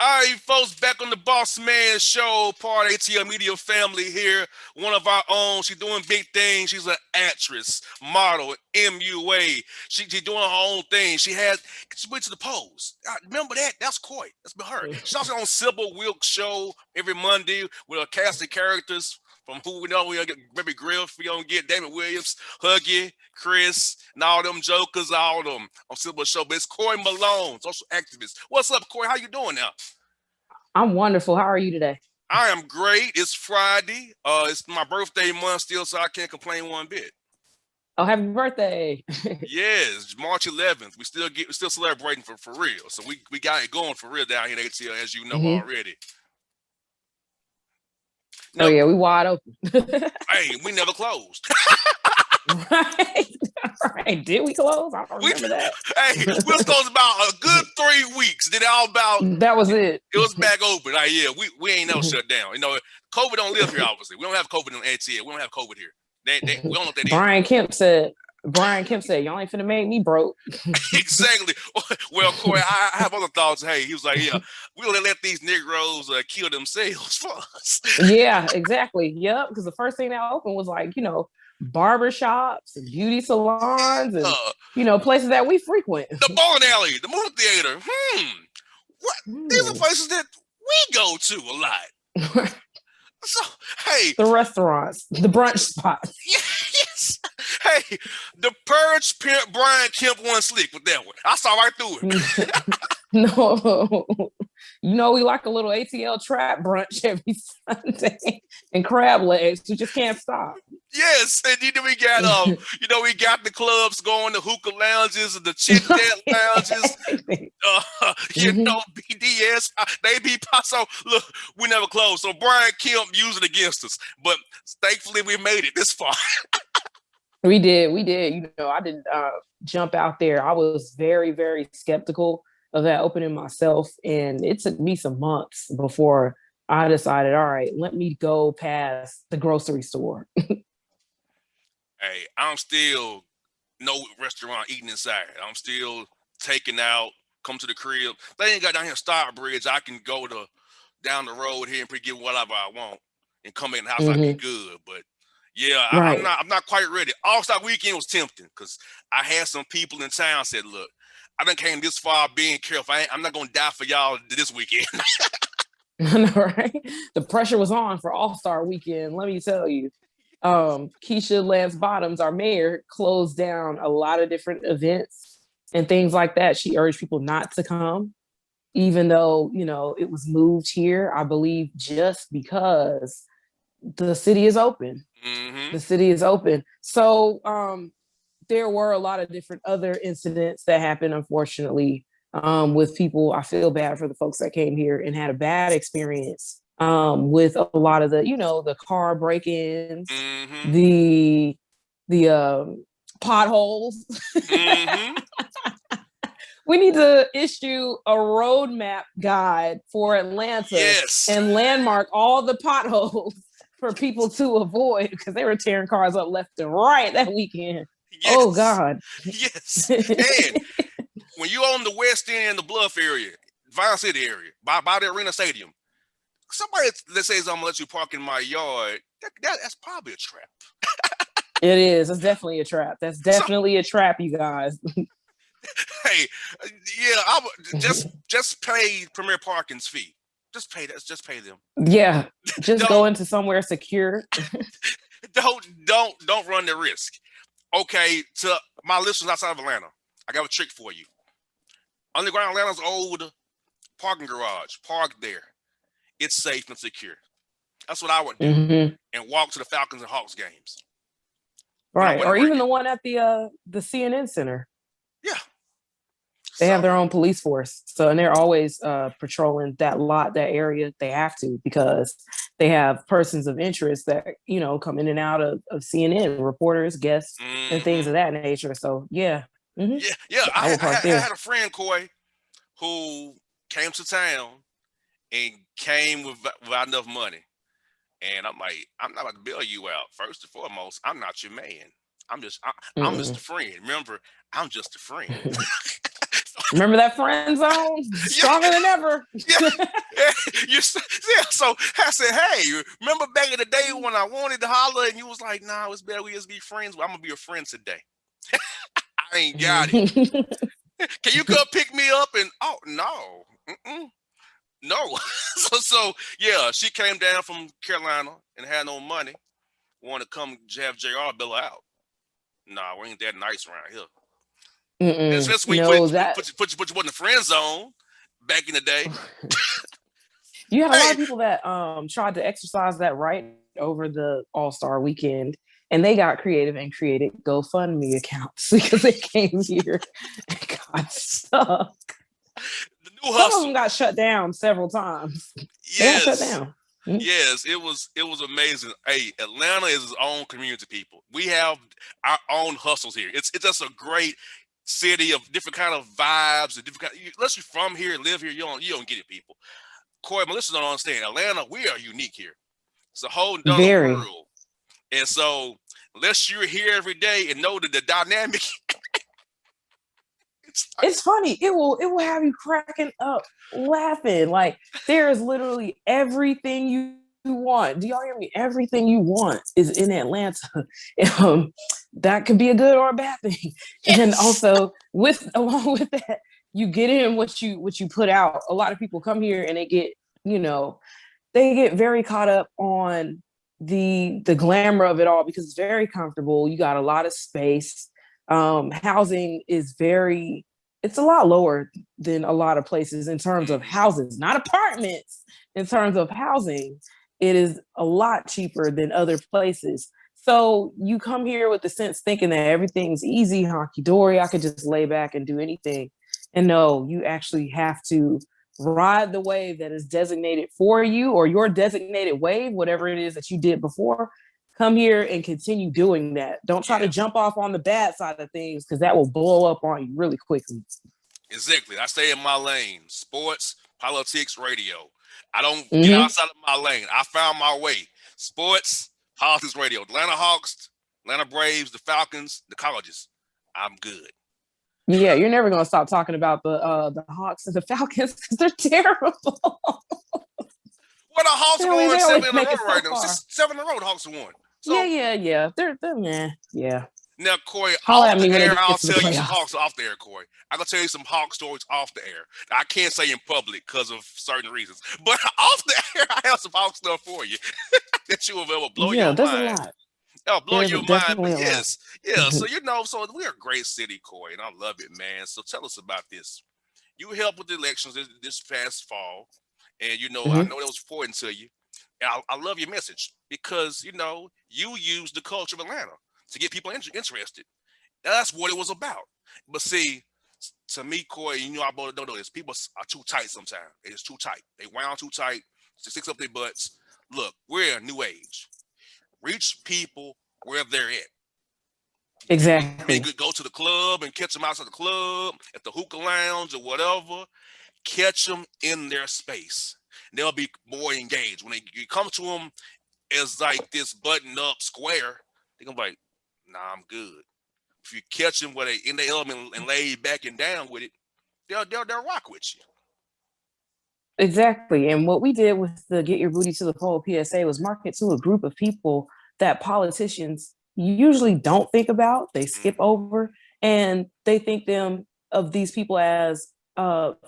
All right, folks, back on the Bossman show, part of ATL Media family here. One of our own. She's doing big things. She's an actress, model, MUA. She's doing her own thing. She went to the polls. Remember that? That's Coy. That's been her. She's also on Sybil Wilkes' show every Monday with a cast of characters from who we know. We'll get Baby Griff. We're going to get David Williams, Huggy, Chris, and all them jokers, all of them on Sybil show. But it's Coy Malone, social activist. What's up, Coy? How you doing now? I'm wonderful. How are you today? I am great. It's Friday. It's my birthday month still, so I can't complain one bit. Oh, happy birthday. Yes, March 11th. We're still celebrating for real. So we got it going for real down here in ATL, as you know already. Oh yeah, we wide open. Hey, we never closed. Right. Did we close? I don't remember that. Hey, we was closed about a good 3 weeks. Then that was it. It was back open. Like, yeah, we ain't never shut down. You know, COVID don't live here, obviously. We don't have COVID in ATL. We don't have COVID here. We don't know what that is. Brian Kemp said, y'all ain't finna make me broke. Exactly. Well, Coy, I have other thoughts. Hey, he was like, yeah, we're gonna let these Negroes kill themselves for us. Yeah, exactly. Yep. Because the first thing that opened was like, barbershops and beauty salons and, places that we frequent. The bowling alley, the movie theater. What? These are places that we go to a lot. So, hey. The restaurants, the brunch spots. Yes. Hey, the Purge pimp Brian Kemp won slick with that one. I saw right through it. No. We like a little ATL trap brunch every Sunday and crab legs. We just can't stop. Yes, and we got we got the clubs going, the hookah lounges and the chit chat lounges. BDS, they be so look, we never closed. So Brian Kemp used it against us, but thankfully we made it this far. We did. I didn't jump out there. I was very, very skeptical of that opening myself, and it took me some months before I decided, all right, let me go past the grocery store. Hey, I'm still no restaurant eating inside. I'm still taking out, come to the crib. They ain't got down here Starbridge. I can go down the road here and get whatever I want and come in the house. I be good. But yeah, right. I'm not quite ready. All-Star Weekend was tempting because I had some people in town said, look, I done came this far being careful. I'm not going to die for y'all this weekend. I know, right? The pressure was on for All-Star Weekend, let me tell you. Keisha Lance Bottoms, our mayor, closed down a lot of different events and things like that. She urged people not to come, even though, it was moved here, I believe, just because the city is open. Mm-hmm. The city is open. So there were a lot of different other incidents that happened, unfortunately, with people. I feel bad for the folks that came here and had a bad experience with a lot of the car break-ins, the potholes. We need to issue a roadmap guide for Atlanta and landmark all the potholes for people to avoid, because they were tearing cars up left and right that weekend. Yes. Oh, God. Yes. And when you on the West End, the Bluff area, Vine City area, by the Arena Stadium, somebody that says I'm going to let you park in my yard, that's probably a trap. It is. It's definitely a trap. That's definitely a trap, you guys. Hey, yeah, I would just pay Premier Parking's fee. Just pay that. Just pay them. Yeah, just go into somewhere secure. Don't run the risk. Okay, to my listeners outside of Atlanta, I got a trick for you. Underground Atlanta's old parking garage. Park there. It's safe and secure. That's what I would do, and walk to the Falcons and Hawks games. Right, or even the one at the CNN Center. Yeah. They have their own police force. And they're always patrolling that area. They have to, because they have persons of interest that, come in and out of CNN, reporters, guests, and things of that nature. So, yeah. Yeah. I had a friend, Coy, who came to town and came without enough money. And I'm like, I'm not about to bail you out. First and foremost, I'm not your man. I'm just a friend. Remember, I'm just a friend. Remember that friend zone? Stronger than ever. Yeah, yeah, yeah. So I said, hey, remember back in the day when I wanted to holler and you was like, nah, it's better we just be friends. Well, I'm gonna be a friend today. I ain't got it. Can you come pick me up? And oh no, no. So yeah, she came down from Carolina and had no money. Want to come have Jr. bill her out? Nah, we ain't that nice around here. Especially when you No, that put you in the friend zone back in the day. you had a lot Hey, of people that tried to exercise that right over the All-Star weekend, and they got creative and created GoFundMe accounts because they came here and got stuck. the new Some of them hustle. got shut down several times. They got shut Yes. down. Mm. Yes, it was amazing. Hey, Atlanta is its own community, people. We have our own hustles here. It's just a great city of different kind of vibes and different kind. Unless you're from here and live here, you don't get it, people. Coy, my listeners don't understand. Atlanta, we are unique here. It's a whole other Very. world, and so unless you're here every day and know that the dynamic, it's like It's funny. It will have you cracking up laughing. Like there is literally everything you want. Do y'all hear me? Everything you want is in Atlanta. Um, that could be a good or a bad thing. And yes, also with along with that, you get in what you put out. A lot of people come here and you know, they get very caught up on the glamour of it all because it's very comfortable. You got a lot of space. Housing is very it's a lot lower than a lot of places in terms of mm-hmm. houses, not apartments. In terms of housing, it is a lot cheaper than other places. So you come here with the sense thinking that everything's easy, honky dory. I could just lay back and do anything. And no, you actually have to ride the wave that is designated for you or your designated wave, whatever it is that you did before. Come here and continue doing that. Don't try to Yes. jump off on the bad side of things because that will blow up on you really quickly. Exactly. I stay in my lane. Sports, politics, radio. I don't get Mm-hmm. outside of my lane. I found my way. Sports, politics, radio. Atlanta Hawks, Atlanta Braves, the Falcons, the colleges. I'm good. Yeah, you're never gonna stop talking about the Hawks and the Falcons because they're terrible. Well, the Hawks won They seven always in a make it row so right now. far. 7 in a row the Hawks won. Yeah, So yeah, yeah. They're meh. Yeah. now, Corey, Holla off at the me when air, it I'll gets to the tell you some playoffs. Hawks off the air, Corey. I can tell you some Hawk stories off the air. I can't say in public because of certain reasons, but off the air, I have some Hawk stuff for you that you will blow Yeah, your there's a mind. lot. That'll blow There's your mind. definitely But a lot. yes, yeah. So so we're a great city, Corey, and I love it, man. So tell us about this. You helped with the elections this past fall, and I Mm-hmm. know that was important to you. And I love your message because you use the culture of Atlanta to get people interested. That's what it was about. But see, to me, Corey, I both don't know this. People are too tight sometimes. It's too tight. They wound too tight to sticks up their butts. Look, we're a new age. Reach people where they're at. You may Exactly. go to the club and catch them outside the club, at the hookah lounge or whatever. Catch them in their space. They'll be more engaged. When you come to them as like this button up square, they're going to be like, nah, I'm good. If you catch them where they in the element and laid back and down with it, they'll rock with you. Exactly. And what we did with the Get Your Booty to the Pole PSA was market to a group of people that politicians usually don't think about, they skip Mm-hmm. over, and they think them of these people as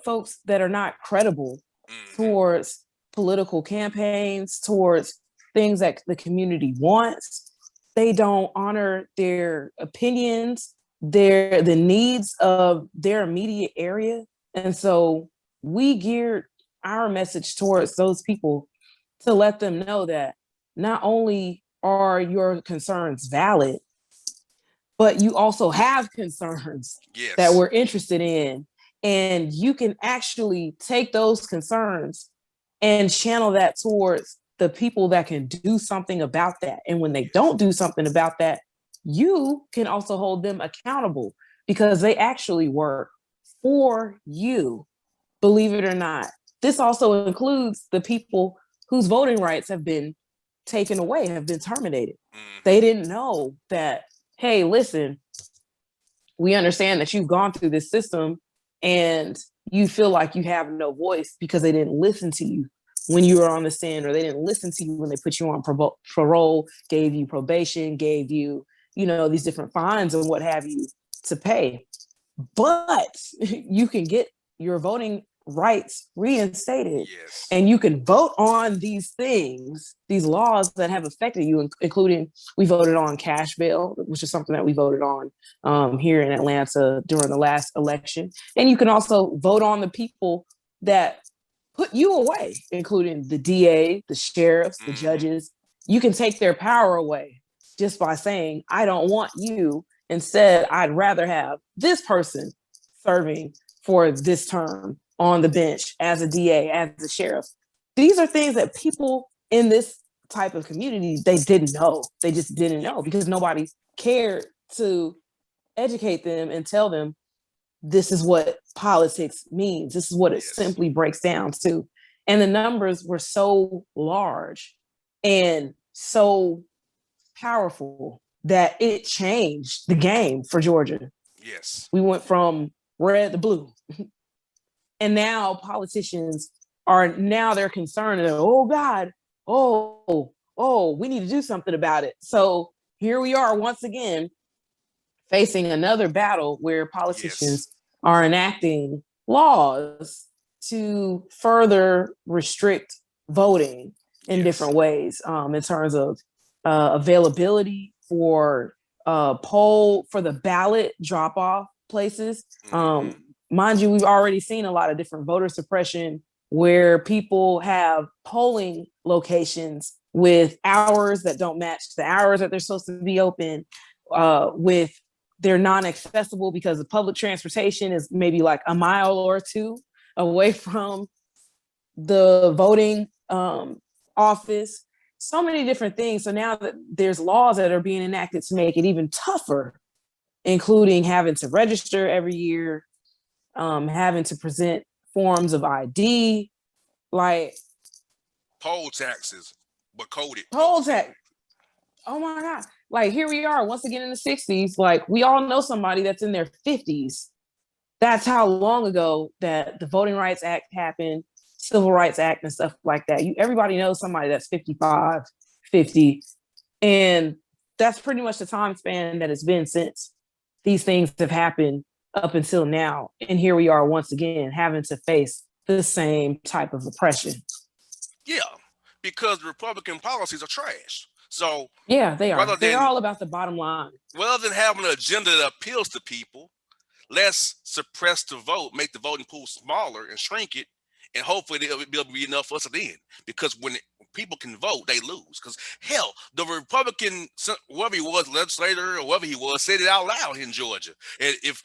folks that are not credible Mm-hmm. towards political campaigns, towards things that the community wants. They don't honor their opinions, the needs of their immediate area. And so we geared our message towards those people to let them know that not only are your concerns valid, but you also have concerns that Yes. we're interested in. And you can actually take those concerns and channel that towards the people that can do something about that. And when they don't do something about that, you can also hold them accountable because they actually work for you, believe it or not. This also includes the people whose voting rights have been taken away, have been terminated. Mm-hmm. They didn't know that, hey, listen, we understand that you've gone through this system. and you feel like you have no voice because they didn't listen to you when you were on the stand, or they didn't listen to you when they put you on parole, gave you probation, gave you, these different fines and what have you to pay. But you can get your voting rights reinstated, Yes. and you can vote on these things, these laws that have affected you, including we voted on cash bail, which is something that we voted on here in Atlanta during the last election. And you can also vote on the people that put you away, including the DA, the sheriffs, the judges. You can take their power away just by saying, I don't want you. Instead, I'd rather have this person serving for this term on the bench as a DA, as a sheriff. These are things that people in this type of community, they didn't know. They just didn't know because nobody cared to educate them and tell them this is what politics means. This is what it simply breaks down to. And the numbers were so large and so powerful that it changed the game for Georgia. Yes. We went from red to blue. And now politicians they're concerned that, oh God, we need to do something about it. So here we are once again facing another battle where politicians are enacting laws to further restrict voting in different ways, in terms of availability for for the ballot drop-off places. Mind you, we've already seen a lot of different voter suppression where people have polling locations with hours that don't match the hours that they're supposed to be open, with they're non-accessible because the public transportation is maybe like a mile or two away from the voting office. So many different things. So now that there's laws that are being enacted to make it even tougher, including having to register every year, having to present forms of ID, like poll taxes, but coded. Poll tax. Oh my God. Like here we are once again in the 60s. Like we all know somebody that's in their 50s. That's how long ago that the Voting Rights Act happened, Civil Rights Act and stuff like that. Everybody knows somebody that's 55, 50. And that's pretty much the time span that it's been since these things have happened up until now. And here we are once again having to face the same type of oppression. Yeah, because Republican policies are trash. So yeah, they are. They're all about the bottom line. Rather than having an agenda that appeals to people, let's suppress the vote, make the voting pool smaller and shrink it, and hopefully there'll be enough for us at the end. Because when people can vote, they lose. Because hell, the Republican, whoever he was, legislator or whoever he was, said it out loud in Georgia. And if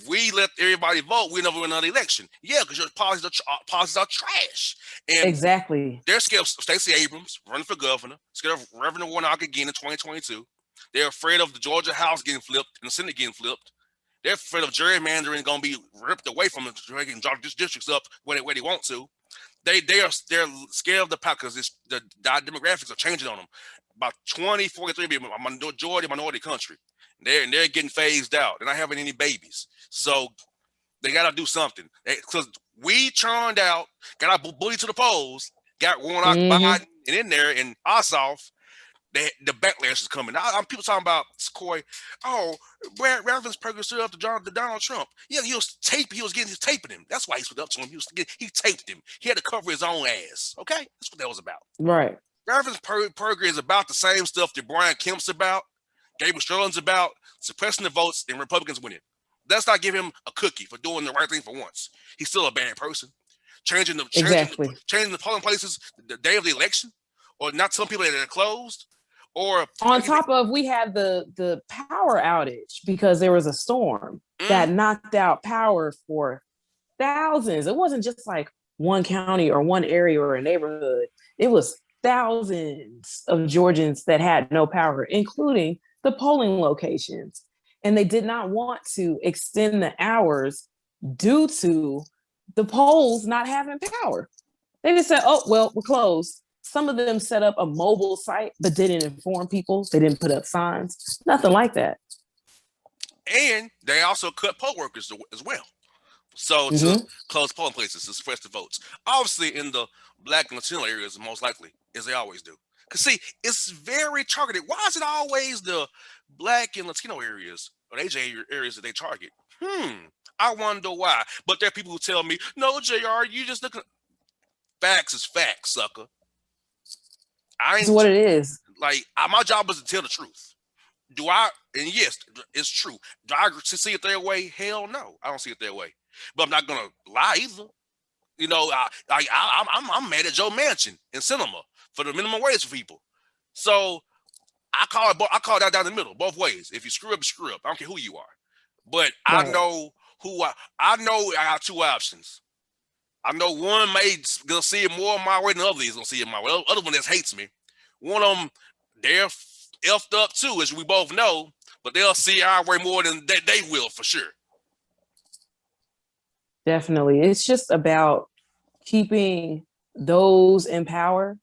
we let everybody vote, we never win another election. Yeah, because your policies are trash. And exactly, they're scared of Stacey Abrams running for governor, scared of Reverend Warnock again in 2022. They're afraid of the Georgia House getting flipped and the Senate getting flipped. They're afraid of gerrymandering going to be ripped away from them so they can drop districts up where they want to. They're scared of the power because the demographics are changing on them. About 2043 be a majority minority country. They're getting phased out. They're not having any babies. So they got to do something. Because we churned out, got our bully to the polls, got Warnock, Biden, and in there, and Ossoff. The backlash is coming. People talking about Coy. Oh, Raffensperger stood up to Donald Trump. Yeah, he was taping him. That's why he stood up to him. He taped him. He had to cover his own ass. Okay, that's what that was about. Right. Raffensperger is about the same stuff that Brian Kemp's about, Gabriel Sterling's about, suppressing the votes and Republicans winning. Let's not give him a cookie for doing the right thing for once. He's still a bad person. Changing the polling places the day of the election, or not telling people that they're closed. Or on top of, we had the power outage because there was a storm that knocked out power for thousands. It wasn't just like one county or one area or a neighborhood. It was thousands of Georgians that had no power, including the polling locations. And they did not want to extend the hours due to the polls not having power. They just said, oh, well, we're closed. Some of them set up a mobile site, but didn't inform people. They didn't put up signs, nothing like that. And they also cut poll workers as well. So to Mm-hmm. close polling places to suppress the votes. Obviously, in the Black and Latino areas, most likely, as they always do. Because see, it's very targeted. Why is it always the Black and Latino areas or AJ areas that they target? I wonder why. But there are people who tell me, no, Jr., you just look at facts is facts, sucker. I It's ain't what it is. like my job is to tell the truth. Do I? And yes, it's true. Do I see it their way? Hell no, I don't see it their way. But I'm not gonna lie either. You know, I'm mad at Joe Manchin in cinema for the minimum wage for people. So I call that down the middle, both ways. If you screw up, screw up. I don't care who you are. But I Right. know I know I got two options. I know one may gonna see it more my way than the other is gonna see it my way. Other one that hates me. One of them, they're effed up too, as we both know, but they'll see our way more than they will for sure. Definitely. It's just about keeping those in power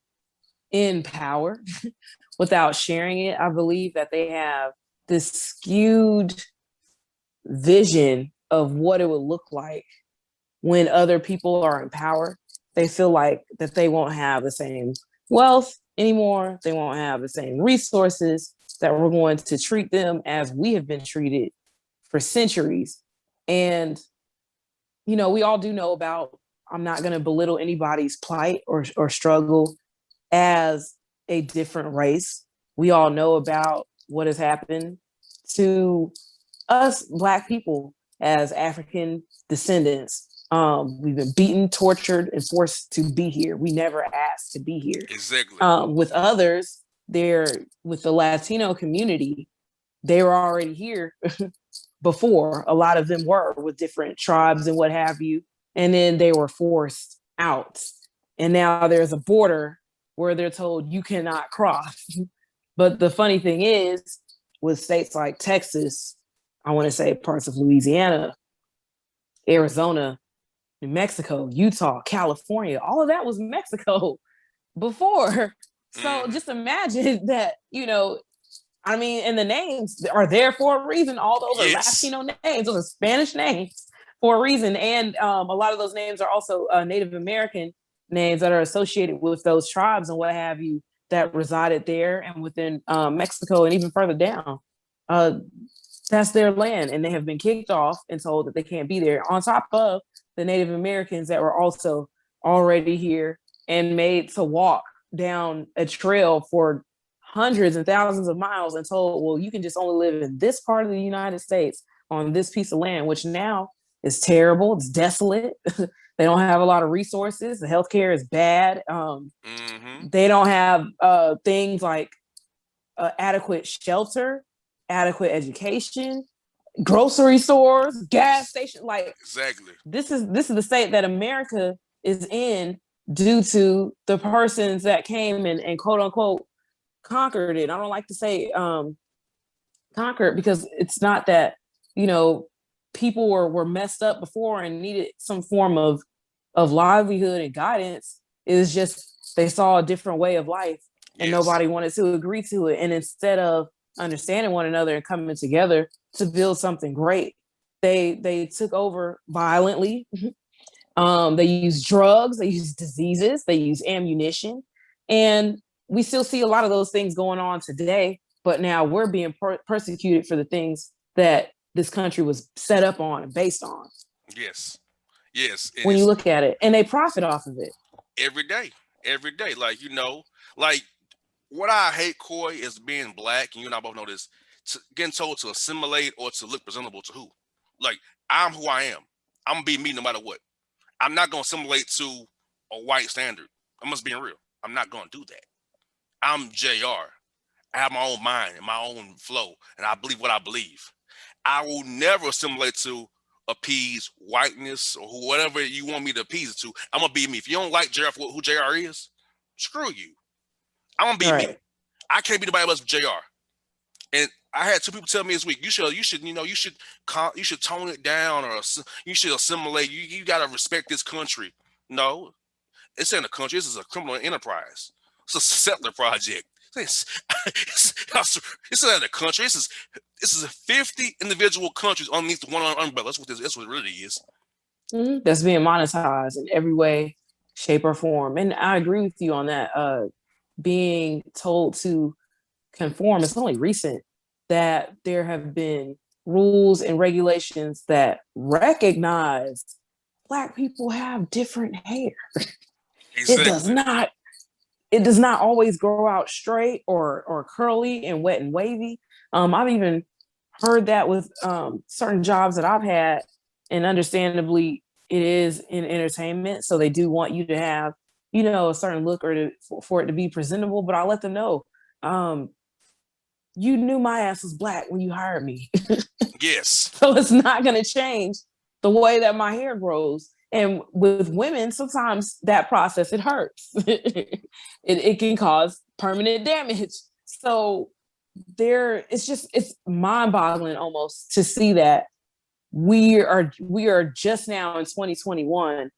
without sharing it. I believe that they have this skewed vision of what it would look like when other people are in power. They feel like that they won't have the same wealth anymore. They won't have the same resources, that we're going to treat them as we have been treated for centuries. And, we all do know about, I'm not going to belittle anybody's plight or struggle as a different race. We all know about what has happened to us Black people as African descendants. We've been beaten, tortured, and forced to be here. We never asked to be here. Exactly. With others, with the Latino community, they were already here before. A lot of them were with different tribes and what have you. And then they were forced out. And now there's a border where they're told you cannot cross. But the funny thing is, with states like Texas, I want to say parts of Louisiana, Arizona, New Mexico, Utah, California, all of that was Mexico before. So Mm-hmm. just imagine that, and the names are there for a reason. All those are Yes. Latino names, those are Spanish names for a reason. And a lot of those names are also Native American names that are associated with those tribes and what have you that resided there and within Mexico and even further down. Uh, that's their land, and they have been kicked off and told that they can't be there. On top of the Native Americans that were also already here and made to walk down a trail for hundreds and thousands of miles and told, well, you can just only live in this part of the United States on this piece of land, which now is terrible. It's desolate. They don't have a lot of resources. The healthcare is bad. Mm-hmm. They don't have things like adequate shelter, adequate education, grocery stores, gas stations. Like Exactly. this is the state that America is in due to the persons that came and quote unquote conquered it. I don't like to say conquered because it's not that, you know, people were messed up before and needed some form of livelihood and guidance. It was just they saw a different way of life and Yes. nobody wanted to agree to it. And instead of understanding one another and coming together to build something great, they took over violently. They use drugs, they use diseases, they use ammunition, and we still see a lot of those things going on today. But now we're being persecuted for the things that this country was set up on and based on. Yes. Yes. And When you it's look at it, and they profit off of it. every day. Every day. Like, like what I hate, Coy, is being black, and you and I both know this, getting told to assimilate or to look presentable to who? Like, I'm who I am. I'm gonna be me no matter what. I'm not gonna assimilate to a white standard. I must be real. I'm not gonna do that. I'm JR. I have my own mind and my own flow, and I believe what I believe. I will never assimilate to appease whiteness or whatever you want me to appease it to. I'm gonna be me. If you don't like JR for who JR is, screw you. I'm gonna All be me. right. I can't be nobody else but JR. And I had two people tell me this week, you should tone it down, or you should assimilate. You gotta respect this country. No, it's in a country. This is a criminal enterprise. It's a settler project. It's not a country. This is 50 individual countries underneath the one umbrella. That's what it really is. That's being monetized in every way, shape, or form. And I agree with you on that. Being told to conform, it's only recent that there have been rules and regulations that recognize Black people have different hair. It does Exactly. not it does not always grow out straight or curly and wet and wavy. I've even heard that with certain jobs that I've had, and understandably, it is in entertainment, so they do want you to have, a certain look or for it to be presentable. But I let them know, um, you knew my ass was Black when you hired me. Yes. So it's not going to change the way that my hair grows. And with women, sometimes that process, it hurts. It can cause permanent damage. So it's mind boggling almost to see that we are just now in 2021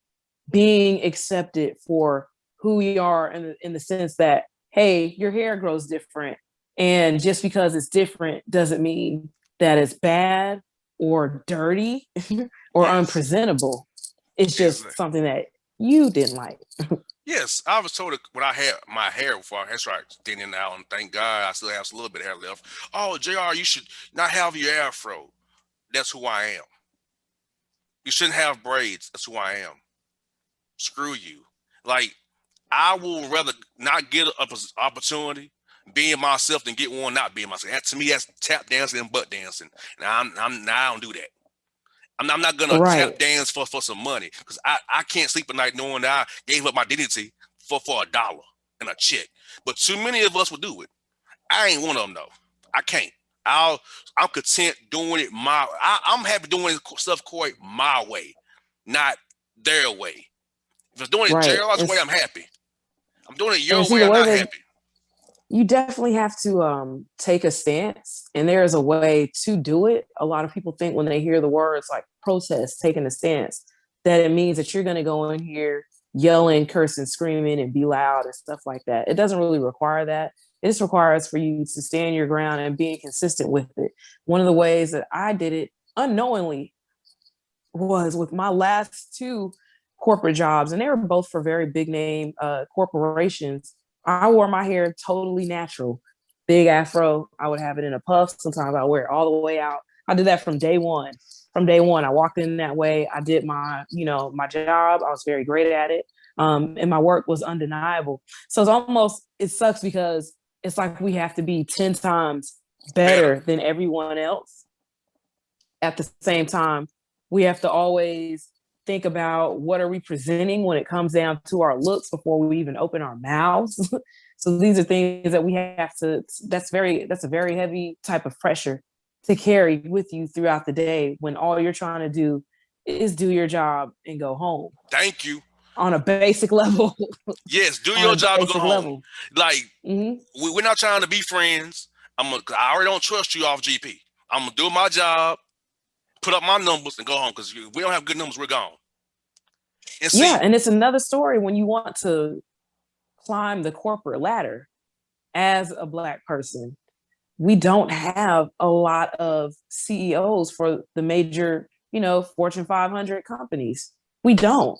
being accepted for who we are in the sense that, hey, your hair grows different. And just because it's different doesn't mean that it's bad or dirty or Yes. unpresentable. It's just Exactly. something that you didn't like. Yes, I was told when I had my hair before I started thinning out, and thank God I still have a little bit of hair left. Oh, Jr., you should not have your afro. That's who I am. You shouldn't have braids. That's who I am. Screw you. Like, I will rather not get an opportunity being myself than get one not being myself. To me, that's tap dancing and butt dancing. And I don't do that. I'm not gonna tap Right, dance for some money because I can't sleep at night knowing that I gave up my dignity for $1 and a check. But too many of us will do it. I ain't one of them though. I can't. I'll I'm content doing it I'm happy doing stuff Coy my way, not their way. If it's doing it right. Gerald's way, I'm happy. I'm doing it And your see way, the I'm way not that happy. you definitely have to take a stance, and there is a way to do it. A lot of people think when they hear the words like protest, taking a stance, that it means that you're going to go in here yelling, cursing, screaming, and be loud and stuff like that. It doesn't really require that. It just requires for you to stand your ground and being consistent with it. One of the ways that I did it unknowingly was with my last two corporate jobs, and they were both for very big name corporations. I wore my hair totally natural, big afro. I would have it in a puff. Sometimes I wear it all the way out. I did that from day one. From day one, I walked in that way. I did my job. I was very great at it, and my work was undeniable. So it sucks because it's like we have to be 10 times Better. better than everyone else. At the same time, we have to always think about what are we presenting when it comes down to our looks before we even open our mouths. So these are things that we have to that's a very heavy type of pressure to carry with you throughout the day when all you're trying to do is do your job and go home Thank you. on a basic level. Yes, do On your a job and go basic home. level. Like Mm-hmm. we're not trying to be friends. I already don't trust you off GP. I'm gonna do my job, put up my numbers, and go home because we don't have good numbers. We're gone. And Yeah, see, and it's another story when you want to climb the corporate ladder as a Black person. We don't have a lot of CEOs for the major, Fortune 500 companies. We don't.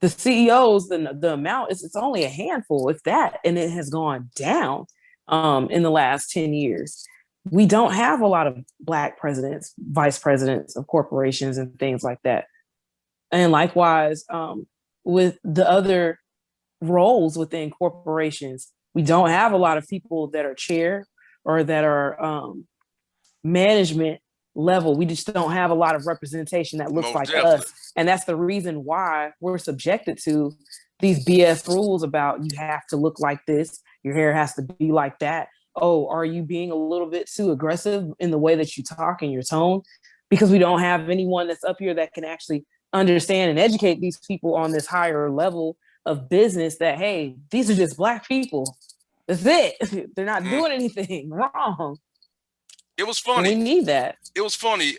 The CEOs, the amount is it's only a handful, if that, and it has gone down in the last 10 years. We don't have a lot of Black presidents, vice presidents of corporations and things like that. And likewise, with the other roles within corporations, we don't have a lot of people that are chair or that are management level. We just don't have a lot of representation that looks most like definitely. us. And that's the reason why we're subjected to these BS rules about you have to look like this, your hair has to be like that. Oh, are you being a little bit too aggressive in the way that you talk and your tone? Because we don't have anyone that's up here that can actually understand and educate these people on this higher level of business that, hey, these are just Black people. That's it. They're not Mm. doing anything wrong. It was And funny. we need that. It was funny.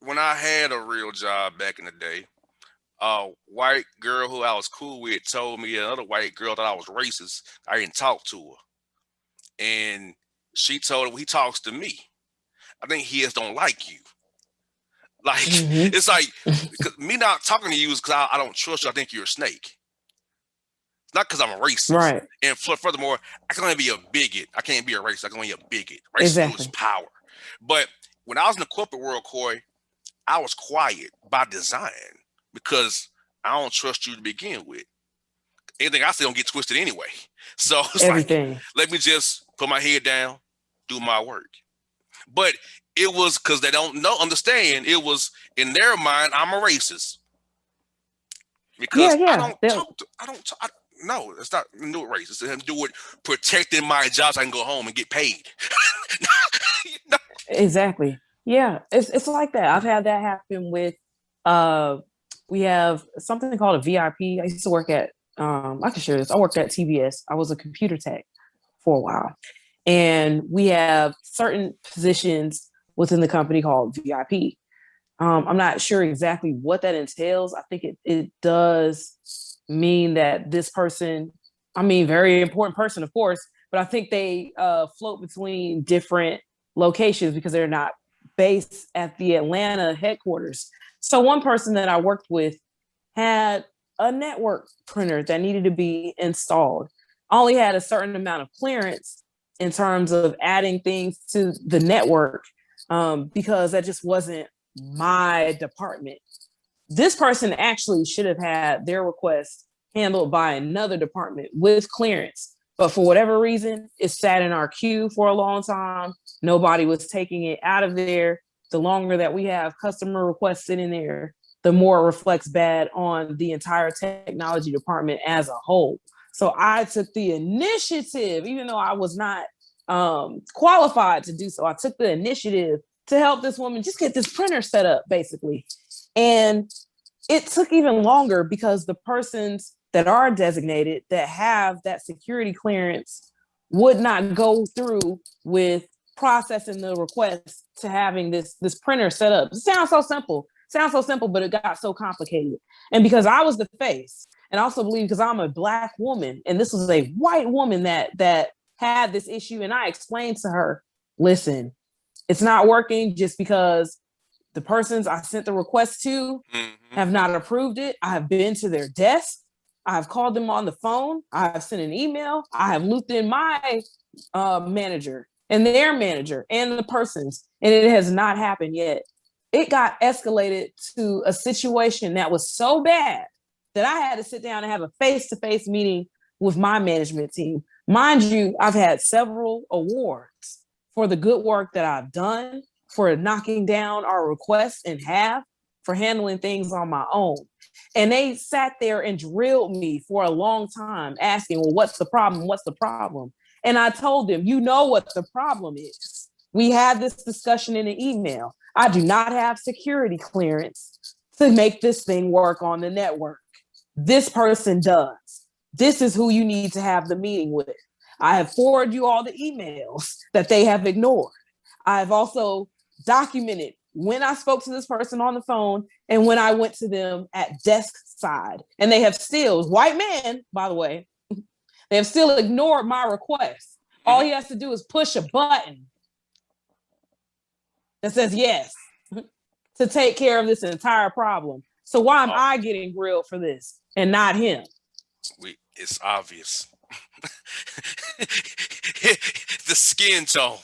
When I had a real job back in the day, a white girl who I was cool with told me another white girl that I was racist. I didn't talk to her, and she told him he talks to me. I think he just don't like you. Like, it's like, me not talking to you is because I don't trust you. I think you're a snake. It's not because I'm a racist. Right. And furthermore, I can only be a bigot. I can't be a racist. I can only be a bigot. Racism is Exactly. power. But when I was in the corporate world, Coy, I was quiet by design because I don't trust you to begin with. Anything I say don't get twisted anyway. So it's like, Everything. let me just put my head down, do my work. But it was because they don't understand. It was in their mind, I'm a racist because I Yeah. don't talk. No, it's not do it racist. It's do it protecting my job so I can go home and get paid. No. Exactly. Yeah. It's like that. I've had that happen with uh we have something called a VIP. I used to work at I can share this. I worked at TBS. I was a computer tech for a while. And we have certain positions within the company called VIP. I'm not sure exactly what that entails. I think it does mean that this person, I mean, very important person, of course, but I think they float between different locations because they're not based at the Atlanta headquarters. So one person that I worked with had a network printer that needed to be installed. I only had a certain amount of clearance in terms of adding things to the network because that just wasn't my department. This person actually should have had their request handled by another department with clearance. But for whatever reason, it sat in our queue for a long time. Nobody was taking it out of there. The longer that we have customer requests sitting there, the more it reflects bad on the entire technology department as a whole. So I took the initiative, even though I was not qualified to do so. I took the initiative to help this woman just get this printer set up, basically. And it took even longer because the persons that are designated that have that security clearance would not go through with processing the request to having this printer set up. It sounds so simple. Sounds so simple, but it got so complicated. And because I was the face, and I also believe because I'm a Black woman, and this was a white woman that had this issue, and I explained to her, listen, it's not working just because the persons I sent the request to have not approved it. I have been to their desk. I have called them on the phone. I have sent an email. I have looped in my manager and their manager and the persons, and it has not happened yet. It got escalated to a situation that was so bad that I had to sit down and have a face-to-face meeting with my management team. Mind you, I've had several awards for the good work that I've done, for knocking down our requests in half, for handling things on my own. And they sat there and drilled me for a long time, asking, well, what's the problem? What's the problem? And I told them, you know what the problem is. We had this discussion in an email. I do not have security clearance to make this thing work on the network. This person does. This is who you need to have the meeting with. I have forwarded you all the emails that they have ignored. I've also documented when I spoke to this person on the phone and when I went to them at desk side. And they have still, white man, by the way, they have still ignored my request. All he has to do is push a button that says yes to take care of this entire problem. So why am I getting grilled for this and not him? It's obvious. The skin tone.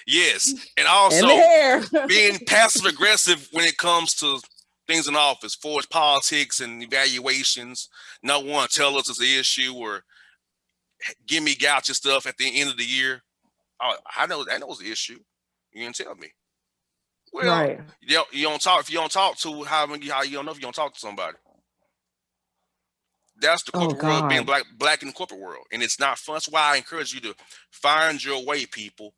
Yes. And also and the hair. being passive aggressive when it comes to things in office, for its politics and evaluations. Not want to tell us it's an issue or give me gotcha stuff at the end of the year. I know that was the issue. You didn't tell me. Well, right. you don't talk. If you don't talk to how you don't know if you don't talk to somebody. That's the corporate world, being black in the corporate world, and it's not fun. That's why I encourage you to find your way, people.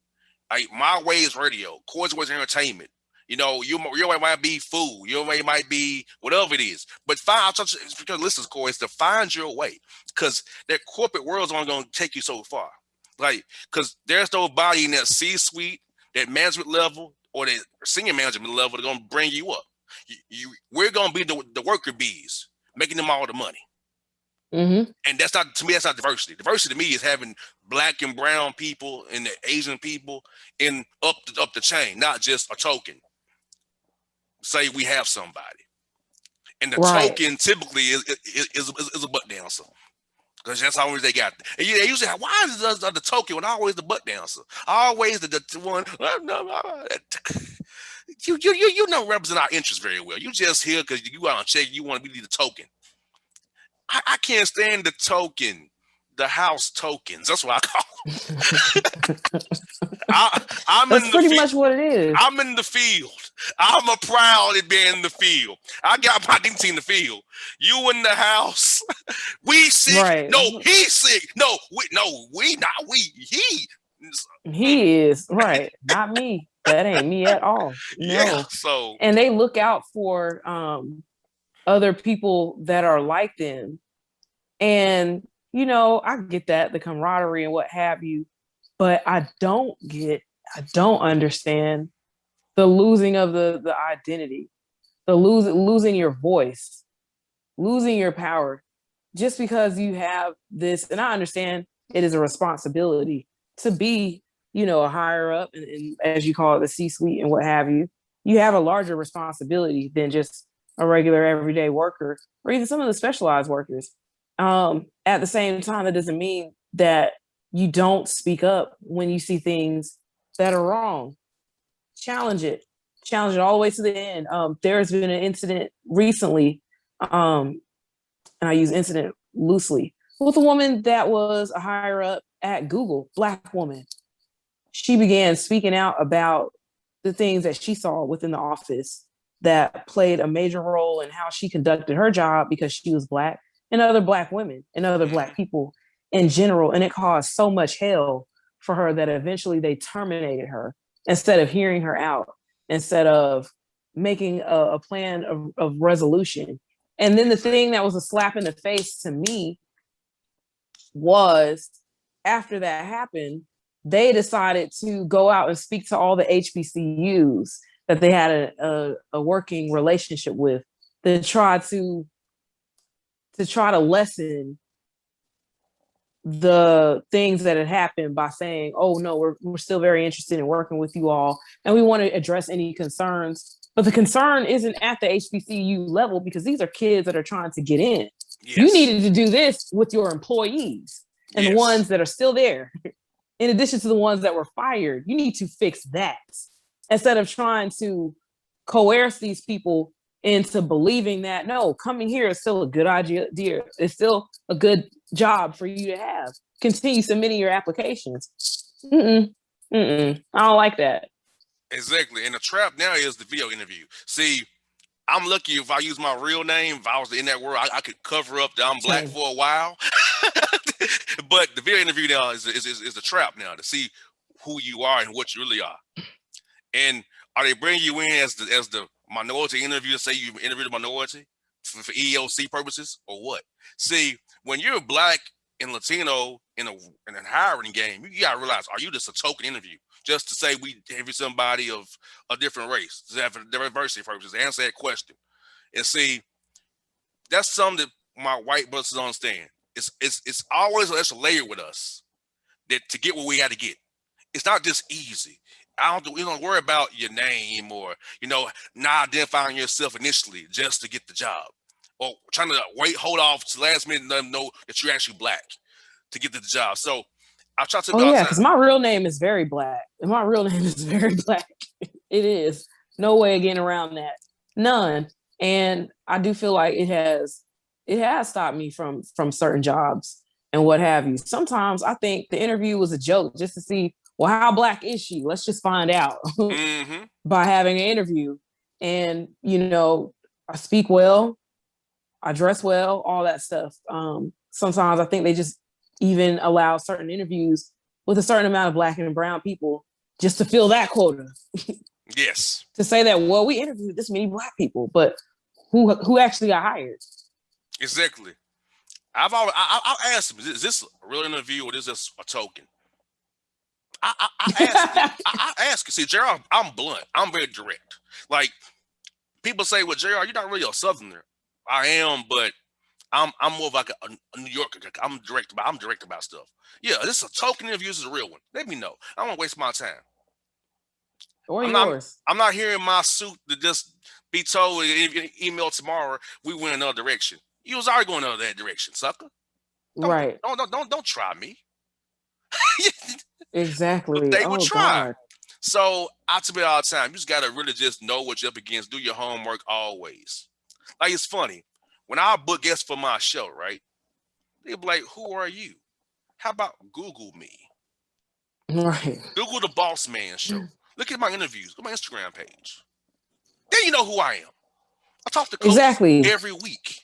Like, my way is radio. Coy's way is entertainment. You know, your way might be food. Your way might be whatever it is. But because listen, Coy, is to find your way, because that corporate world is only going to take you so far. Like, because there's nobody in that C-suite, that management level, or that senior management level that's going to bring you up. We're going to be the worker bees, making them all the money. Mm-hmm. And that's not, to me, that's not diversity. Diversity to me is having black and brown people and the Asian people in up the chain, not just a token. say we have somebody, and the Right. token typically is a butt dancer. Because that's always they got. And they usually have, why is the token when always the butt dancer? Always the one. You don't represent our interests very well. You just here because you want to check. You want to be the token. I can't stand the token. The house tokens. That's what I call them. I'm That's in the pretty much what it is. I'm in the field. I'm a proud of being in the field. I got my team in the field. You in the house. We sick. Right. No, he sick. No, we not we. He. He is right. Not me. That ain't me at all. Yeah. No. So And they look out for other people that are like them. And I get that, the camaraderie and what have you, but I don't understand the losing of the identity, the losing your voice, losing your power, just because you have this. And I understand it is a responsibility to be, a higher up, and as you call it, the C-suite and what have you. You have a larger responsibility than just a regular everyday worker, or even some of the specialized workers. At the same time, that doesn't mean that you don't speak up when you see things that are wrong. Challenge it, challenge it all the way to the end. There has been an incident recently, and I use incident loosely, with a woman that was a higher up at Google, Black woman. She began speaking out about the things that she saw within the office that played a major role in how she conducted her job because she was Black, and other Black women and other Black people in general. And it caused so much hell for her that eventually they terminated her instead of hearing her out, instead of making a plan of resolution. And then the thing that was a slap in the face to me was, after that happened, they decided to go out and speak to all the HBCUs that they had a working relationship with, to try to lessen the things that had happened by saying, oh no, we're still very interested in working with you all, and we want to address any concerns. But the concern isn't at the HBCU level, because these are kids that are trying to get in. yes. You needed to do this with your employees and the ones that are still there. In addition to the ones that were fired, you need to fix that, instead of trying to coerce these people into believing that, no, coming here is still a good idea. It's still a good job for you to have. Continue submitting your applications. I don't like that. Exactly. And the trap now is the video interview. See, I'm lucky if I use my real name. If I was in that world, I could cover up that I'm Black for a while. But the video interview now is the trap now, to see who you are and what you really are. And are they bringing you in as the minority interviewer, say you interviewed a minority for EOC purposes, or what? See, when you're Black and Latino in a hiring game, you gotta realize, are you just a token interview just to say we interview somebody of a different race, to have diversity purposes, answer that question? And see, that's something that my white brothers don't understand. It's always an extra layer with us, that to get what we got to get. It's not just easy. We don't worry about your name, or not identifying yourself initially just to get the job, or trying to hold off to last minute and let them know that you're actually Black to get the job. So I try to. Oh yeah, because my real name is very Black, and my real name is very Black. It is no way of getting around that. None. And I do feel like it has stopped me from certain jobs and what have you. Sometimes I think the interview was a joke, just to see, well, how Black is she? Let's just find out by having an interview. And I speak well, I dress well, all that stuff. Sometimes I think they just even allow certain interviews with a certain amount of Black and brown people just to fill that quota. Yes. To say that, well, we interviewed this many Black people, but who actually got hired? Exactly. I'll ask them, is this a real interview or is this a token? I ask you. See, Gerald, I'm blunt. I'm very direct. Like, people say, well, Gerald, you're not really a Southerner. I am, but I'm more of like a New Yorker. I'm direct about stuff. Yeah, this is a token interview. This is a real one. Let me know. I don't want to waste my time. or I'm not. yours. I'm not hearing my suit to just be told email tomorrow we went another direction. You was already going another direction, sucker. Don't Right. don't try me. But Exactly. they would Oh try. God. So I tell you all the time, you just gotta really just know what you're up against. Do your homework always. Like it's funny when I book guests for my show, right? They be like, "Who are you?" How about Google me? Right. Google the Boss Man Show. Look at my interviews. Go to my Instagram page. Then you know who I am. I talk to coaches Exactly. every week.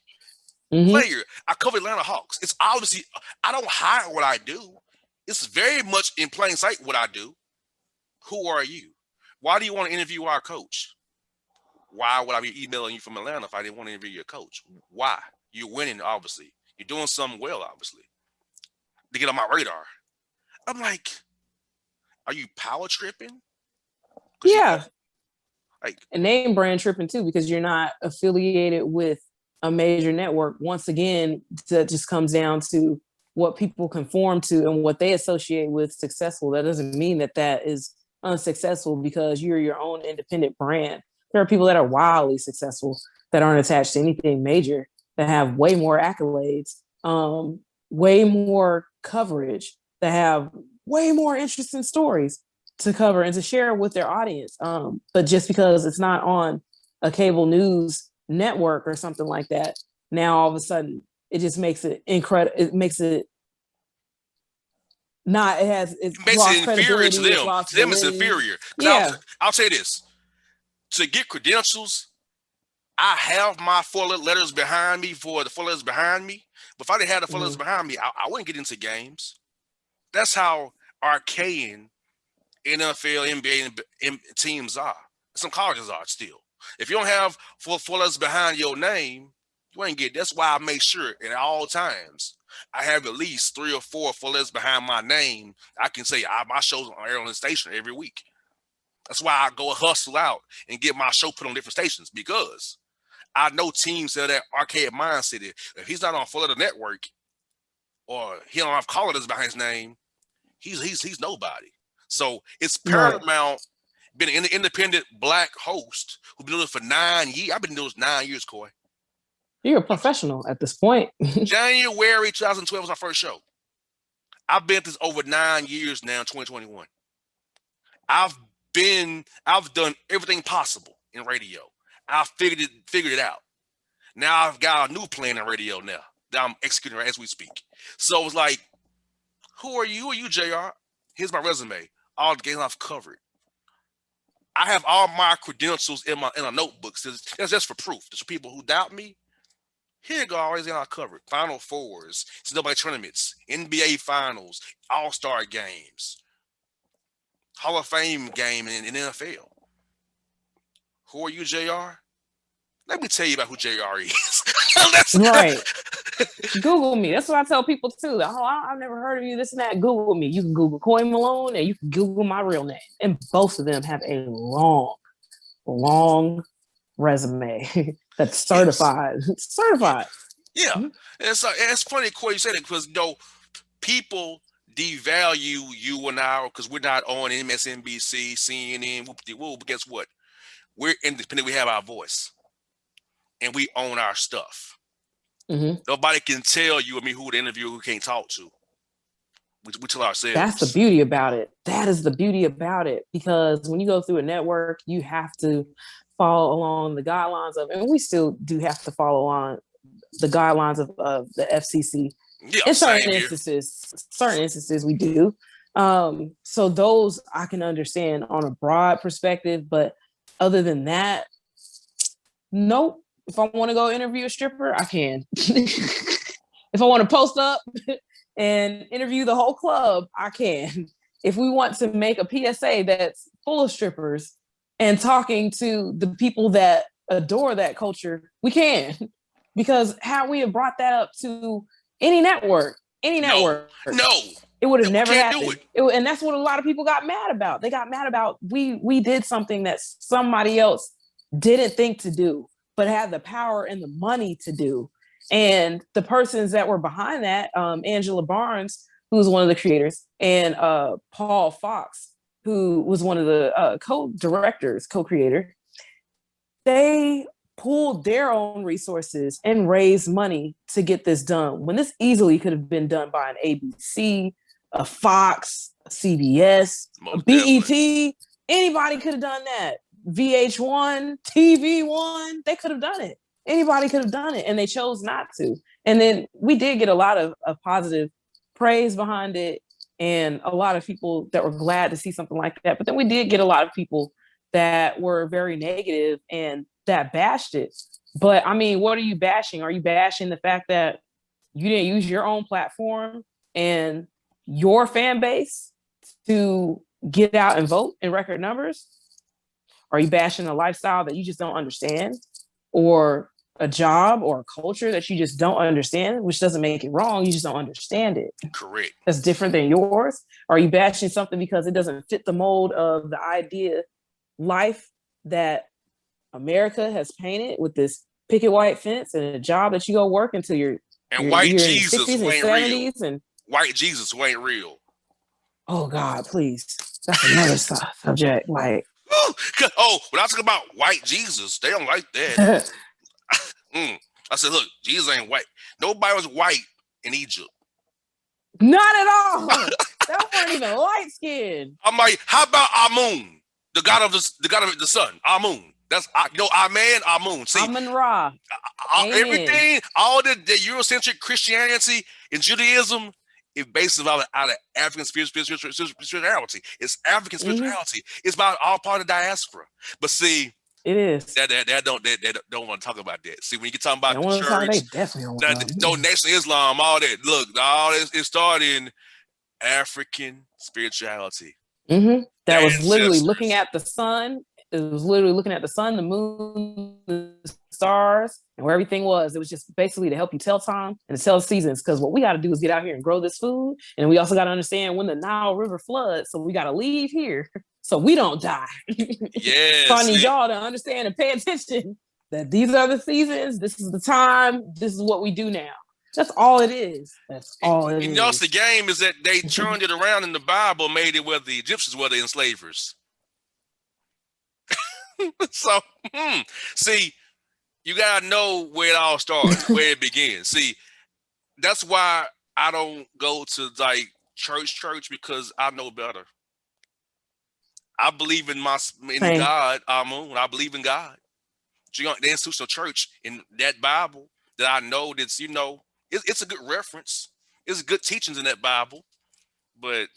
Hmm. Player. I cover Atlanta Hawks. It's obviously I don't hide what I do. It's very much in plain sight what I do. Who are you? Why do you want to interview our coach? Why would I be emailing you from Atlanta if I didn't want to interview your coach? Why? You're winning, obviously. You're doing something well, obviously. To get on my radar. I'm like, are you power tripping? Because you want Yeah. like And name brand tripping too, because you're not affiliated with a major network. Once again, that just comes down to what people conform to and what they associate with successful. That doesn't mean that that is unsuccessful because you're your own independent brand. There are people that are wildly successful that aren't attached to anything major that have way more accolades, way more coverage, that have way more interesting stories to cover and to share with their audience. But just because it's not on a cable news network or something like that, now all of a sudden it just makes it incredible. It makes it not. It's it makes it lost inferior to credibility. It's them. lost To them, it's validity. inferior. Because Yeah. I'll say this: to get credentials, I have my four letters behind me for the four letters behind me. But if I didn't have the four letters Mm-hmm. behind me, I wouldn't get into games. That's how arcane NFL, NBA, and teams are. Some colleges are still. If you don't have four letters behind your name, you ain't get. That's why I make sure at all times I have at least 3 or 4 letters behind my name. I can say my show's on air on the station every week. That's why I go hustle out and get my show put on different stations because I know teams that have that archaic mindset. If he's not on full letter network or he don't have callers behind his name, he's nobody. So it's Right. paramount. Been an independent black host who's been doing it for 9 years. I've been doing this 9 years, Coy. You're a professional at this point. January 2012 was my first show. I've been at this over 9 years now, 2021. I've done everything possible in radio. I've figured it out. Now I've got a new plan in radio now that I'm executing as we speak. So it's like, who are you? Who are you, JR? Here's my resume. All the games I've covered. I have all my credentials in a notebook. That's just for proof. Just for people who doubt me. Here you go, always got covered. Final fours, NCAA tournaments, NBA finals, all-star games, Hall of Fame game in NFL. Who are you, JR? Let me tell you about who JR is. Right. Google me. That's what I tell people too. Oh, I've never heard of you. This and that. Google me. You can Google Coy Malone and you can Google my real name. And both of them have a long resume that's Yes. certified. Certified. Yeah. It's funny, Corey, you said it because people devalue you and I because we're not on MSNBC, CNN, whoop-de-whoop. But guess what? We're independent. We have our voice and we own our stuff. Mm-hmm. Nobody can tell you or me who to interview, who can't talk to. We tell That's the ourselves. beauty about it. That is the beauty about it. Because when you go through a network, you have to follow along the guidelines of, and we still do have to follow on the guidelines of the FCC. Yeah, In same here. certain instances we do. So those I can understand on a broad perspective, but other than that, nope. If I want to go interview a stripper, I can. If I want to post up and interview the whole club, I can. If we want to make a PSA that's full of strippers and talking to the people that adore that culture, we can. Because how we have brought that up to any No, network, no, it would have we never can't do it. happened. And that's what a lot of people got mad about. They got mad about we did something that somebody else didn't think to do, but had the power and the money to do. And the persons that were behind that, Angela Barnes, who's one of the creators, and Paul Fox, who was one of the co-directors, co-creator, they pooled their own resources and raised money to get this done when this easily could have been done by an ABC, a Fox, a CBS, a BET. Anybody could have done that. VH1, TV1, they could have done it. Anybody could have done it, and they chose not to. And then we did get a lot of positive praise behind it, and a lot of people that were glad to see something like that. But then we did get a lot of people that were very negative and that bashed it. But I mean, what are you bashing? Are you bashing the fact that you didn't use your own platform and your fan base to get out and vote in record numbers? Are you bashing a lifestyle that you just don't understand, or a job or a culture that you just don't understand, which doesn't make it wrong? You just don't understand it. Correct. That's different than yours. Are you bashing something because it doesn't fit the mold of the idea life that America has painted with this picket white fence and a job that you go work until you're white you're Jesus in 60s and 70s real. And white Jesus ain't real. Oh God, please. That's another subject. Like, when I talk about white Jesus, they don't like that. I said, look, Jesus ain't white. Nobody was white in Egypt. Not at all. That weren't even light skinned. I'm like, how about Amun, the god of the sun? Amun. That's Amen, Amun. See, Amun Ra. Everything, all the Eurocentric Christianity and Judaism is based out of African spirituality. It's African spirituality. It's about all part of the diaspora. But see, it is that don't want to talk about that. See, when you get talking about the church, they definitely don't Nation of Islam, all that. Look, all this it started in African spirituality. That was literally looking at the sun. It was literally looking at the sun, the moon, the stars, and where everything was. It was just basically to help you tell time and to tell seasons. Because what we got to do is get out here and grow this food, and we also got to understand when the Nile River floods. So we got to leave here so we don't die. Yes. So I need y'all to understand and pay attention that these are the seasons. This is the time. This is what we do now. That's all it is. That's all it is. You know, the game is that they turned it around in the Bible, made it where the Egyptians were the enslavers. So, see, you gotta know where it all starts, where it begins. See, that's why I don't go to like church because I know better. I believe in God, Amun. I believe in God. The institutional church in that Bible that I know that's, it's a good reference. It's good teachings in that Bible. But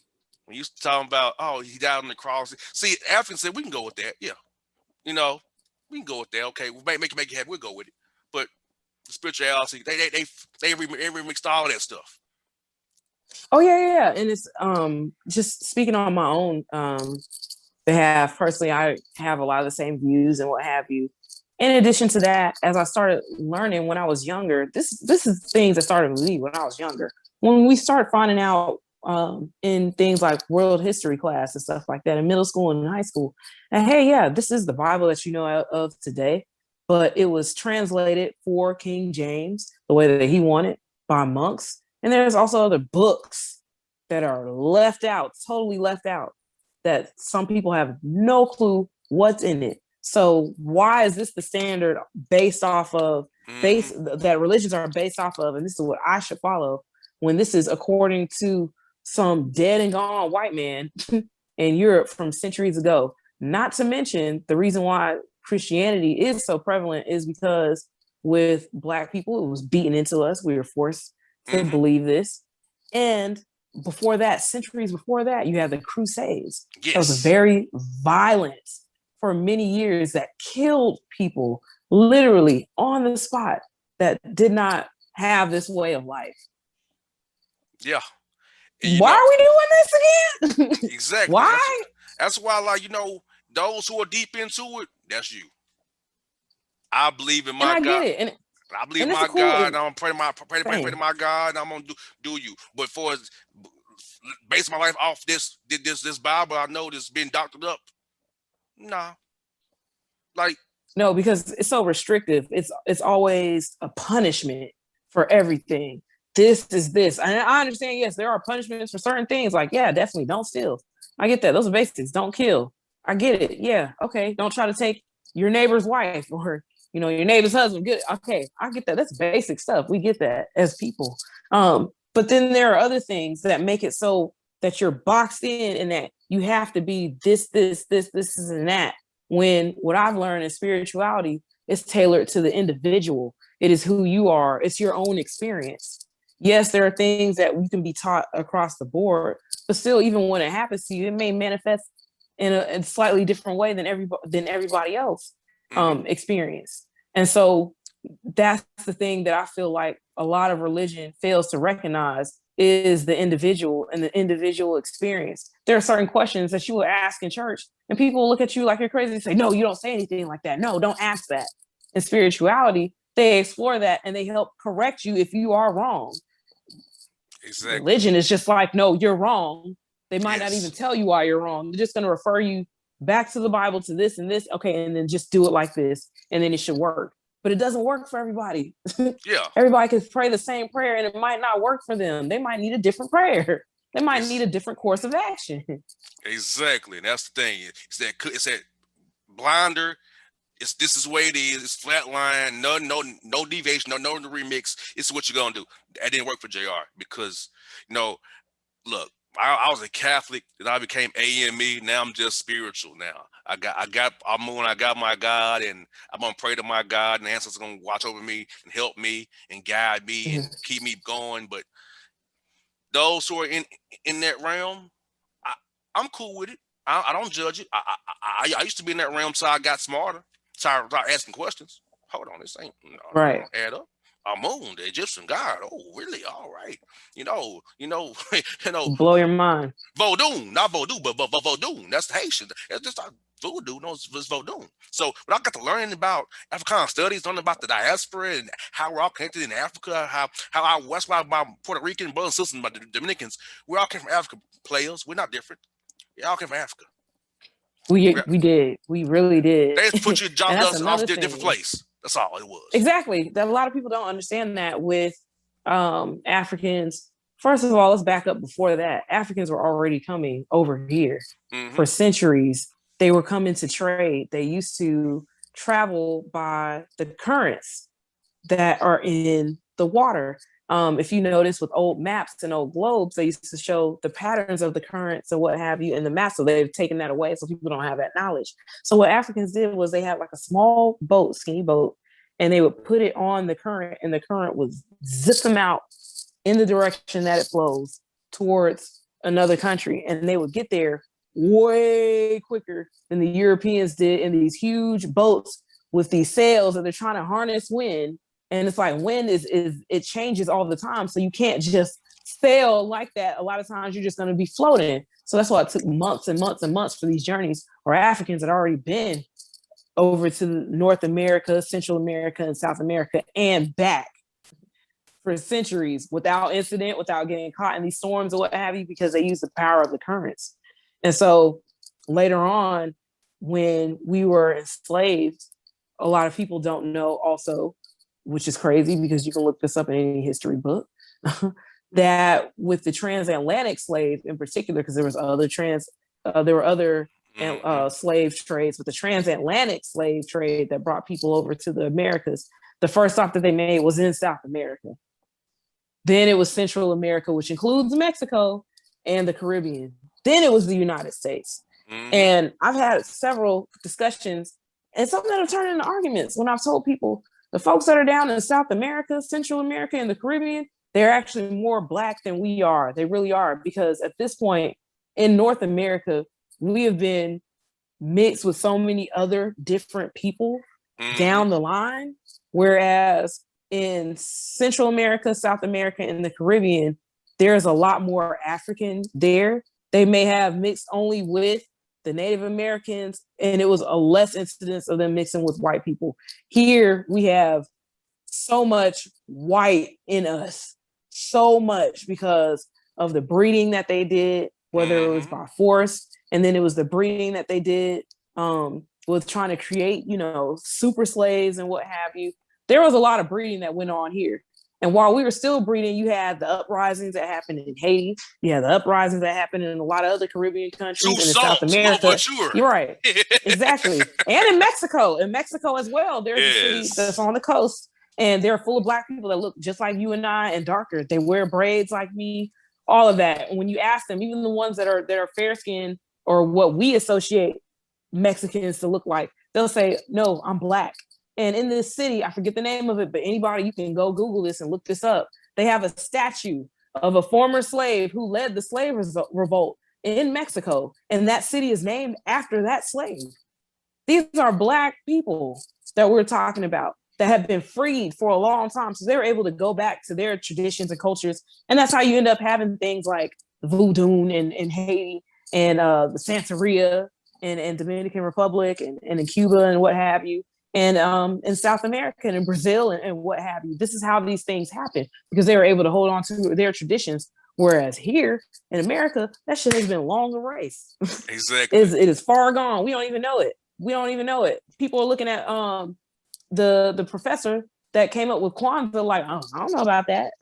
when you talking about, he died on the cross. See, Africans said we can go with that. Yeah. We can go with that. Okay, we'll make it happen. We'll go with it. But the spirituality, they remixed all that stuff. Oh yeah. And it's just speaking on my own behalf. Personally, I have a lot of the same views and what have you. In addition to that, as I started learning when I was younger, this is things that started with me when I was younger. When we start finding out in things like world history class and stuff like that in middle school and high school, and hey, yeah, this is the Bible that you know of today, but it was translated for King James the way that he wanted by monks. And there's also other books that are left out, totally left out, that some people have no clue what's in it. So why is this the standard based off of that religions are based off of, and this is what I should follow, when this is according to some dead and gone white man in Europe from centuries ago? Not to mention the reason why Christianity is so prevalent is because with Black people, it was beaten into us. We were forced to believe this. And before that, centuries before that, you have the Crusades. Yes. That was very violent for many years that killed people literally on the spot that did not have this way of life. Yeah. Why are we doing this again? Exactly. Why? That's why, those who are deep into it, that's you. I believe in my God. Get it. And I believe in my God. And I'm pray to my God, and I'm gonna do you. But for base my life off this Bible, I know this been doctored up. Nah. No, because it's so restrictive. It's always a punishment for everything. This is this. And I understand, yes, there are punishments for certain things. Like, yeah, definitely don't steal. I get that. Those are basics. Don't kill. I get it. Yeah. Okay. Don't try to take your neighbor's wife or your neighbor's husband. Good. Okay. I get that. That's basic stuff. We get that as people. But then there are other things that make it so that you're boxed in and that you have to be this, and that. When what I've learned in spirituality is tailored to the individual. It is who you are. It's your own experience. Yes, there are things that you can be taught across the board, but still, even when it happens to you, it may manifest in a slightly different way than everybody else experience. And so that's the thing that I feel like a lot of religion fails to recognize is the individual and the individual experience. There are certain questions that you will ask in church and people will look at you like you're crazy and say, no, you don't say anything like that. No, don't ask that. In spirituality, they explore that and they help correct you if you are wrong. Exactly. Religion is just like, no, you're wrong. They might not even tell you why you're wrong. They're just going to refer you back to the Bible, to this and this. Okay, and then just do it like this, and then it should work. But it doesn't work for everybody. Yeah. Everybody can pray the same prayer, and it might not work for them. They might need a different prayer. They might need a different course of action. Exactly, and that's the thing. It's that blinder. This is the way it is. It's flat line, no deviation, no remix. It's what you're gonna do. That didn't work for JR because look, I was a Catholic, then I became AME. Now I'm just spiritual. Now I'm I got my God, and I'm gonna pray to my God, and the ancestors are gonna watch over me and help me and guide me and keep me going. But those who are in that realm, I'm cool with it. I don't judge it. I used to be in that realm, so I got smarter. Start asking questions. Hold on, this ain't right. Add up. Moon, the Egyptian god. Oh, really? All right. Blow your mind. Vodou, not Vodou, but Vodou. That's the Haitian. That's just voodoo. No, it's Vodou. So when I got to learning about African studies, learning about the diaspora and how we're all connected in Africa, how that's why my Puerto Rican brothers and sisters, my Dominicans, we all came from Africa. Players, we're not different. We all came from Africa. We did. We really did. They just put you dropped us off a different place. That's all it was. Exactly. That a lot of people don't understand that with Africans. First of all, let's back up before that. Africans were already coming over here for centuries. They were coming to trade. They used to travel by the currents that are in the water. If you notice with old maps and old globes, they used to show the patterns of the currents and what have you in the map. So they've taken that away so people don't have that knowledge. So what Africans did was they had like a small boat, skinny boat, and they would put it on the current and the current would zip them out in the direction that it flows towards another country. And they would get there way quicker than the Europeans did in these huge boats with these sails that they're trying to harness wind. And it's like wind is it changes all the time. So you can't just sail like that. A lot of times you're just going to be floating. So that's why it took months and months and months for these journeys, where Africans had already been over to North America, Central America, and South America, and back for centuries without incident, without getting caught in these storms or what have you, because they use the power of the currents. And so later on, when we were enslaved, a lot of people don't know also, which is crazy because you can look this up in any history book, that with the transatlantic slave in particular, because there were other slave trades, but the transatlantic slave trade that brought people over to the Americas, the first stop that they made was in South America. Then it was Central America, which includes Mexico and the Caribbean. Then it was the United States. And I've had several discussions, and some that have turned into arguments when I've told people, the folks that are down in South America, Central America, and the Caribbean, they're actually more Black than we are. They really are, because at this point in North America, we have been mixed with so many other different people down the line. Whereas in Central America, South America, and the Caribbean, there's a lot more African there. They may have mixed only with the Native Americans, and it was a less incidence of them mixing with white people. Here we have so much white in us, so much because of the breeding that they did, whether it was by force, and then it was the breeding that they did with trying to create, super slaves and what have you. There was a lot of breeding that went on here. And while we were still breeding, you had the uprisings that happened in Haiti. You had the uprisings that happened in a lot of other Caribbean countries True and in South songs, love America. mature. You're right. Exactly. And in Mexico. In Mexico as well. There's a city that's on the coast, and they're full of Black people that look just like you and I and darker. They wear braids like me, all of that. And when you ask them, even the ones that are fair skinned or what we associate Mexicans to look like, they'll say, no, I'm Black. And in this city, I forget the name of it, but anybody, you can go Google this and look this up. They have a statue of a former slave who led the slave revolt in Mexico. And that city is named after that slave. These are Black people that we're talking about that have been freed for a long time. So they're able to go back to their traditions and cultures. And that's how you end up having things like voodoo in Haiti and the Santeria in Dominican Republic and in Cuba and what have you. And in South America and in Brazil and what have you. This is how these things happen because they were able to hold on to their traditions. Whereas here in America, that shit has been long erased. Exactly. It is far gone. We don't even know it. We don't even know it. People are looking at the professor that came up with Kwanzaa like, oh, I don't know about that.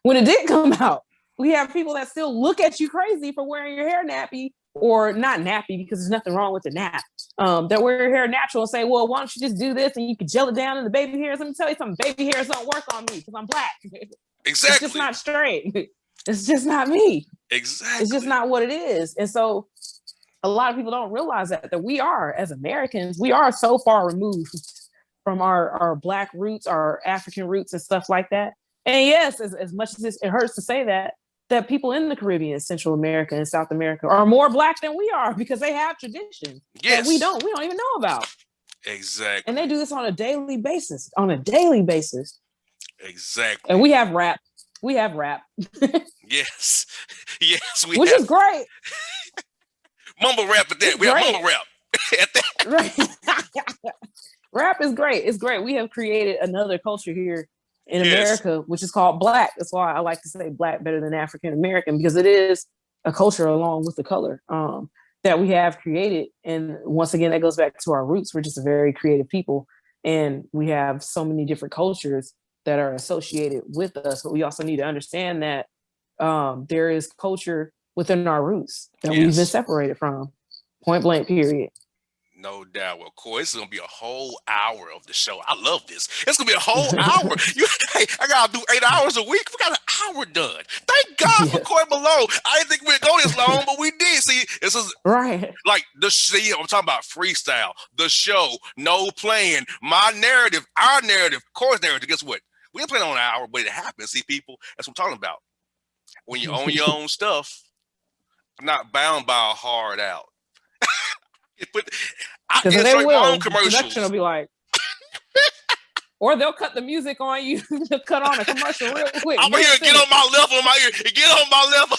When it did come out, we have people that still look at you crazy for wearing your hair nappy or not nappy because there's nothing wrong with the nap. That wear your hair natural and say, well, why don't you just do this and you can gel it down in the baby hairs? Let me tell you something, baby hairs don't work on me because I'm Black. Exactly. It's just not straight. It's just not me. Exactly. It's just not what it is. And so a lot of people don't realize that we are, as Americans, we are so far removed from our Black roots, our African roots and stuff like that. And yes, as much as it hurts to say that people in the Caribbean, Central America and South America are more Black than we are because they have traditions that we don't even know about. Exactly. And they do this on a daily basis, Exactly. And we have rap. Yes. Which is great. Mumble rap at that. We have mumble rap at that. Right. Rap is great. It's great. We have created another culture here in America, which is called Black. That's why I like to say Black better than African American, because it is a culture along with the color that we have created. And once again, that goes back to our roots. We're just a very creative people, and we have so many different cultures that are associated with us. But we also need to understand that there is culture within our roots that we've been separated from. Point blank, period. No doubt. Well, Coy, this is gonna be a whole hour of the show. I love this. It's gonna be a whole hour. Hey, I gotta do 8 hours a week. We got an hour done. Thank God for Coy Malone. I didn't think we'd go this long, but we did. See, this is right. Like I'm talking about freestyle, the show, no playing, my narrative, our narrative, Coy's narrative. Guess what? We ain't playing on an hour, but it happens. See, people, that's what I'm talking about. When you own your own stuff, I'm not bound by a hard out. But I insert my own commercials. Production will be like, or they'll cut the music on you. They'll cut on a commercial real quick. I'm here, get on my level, get on my level.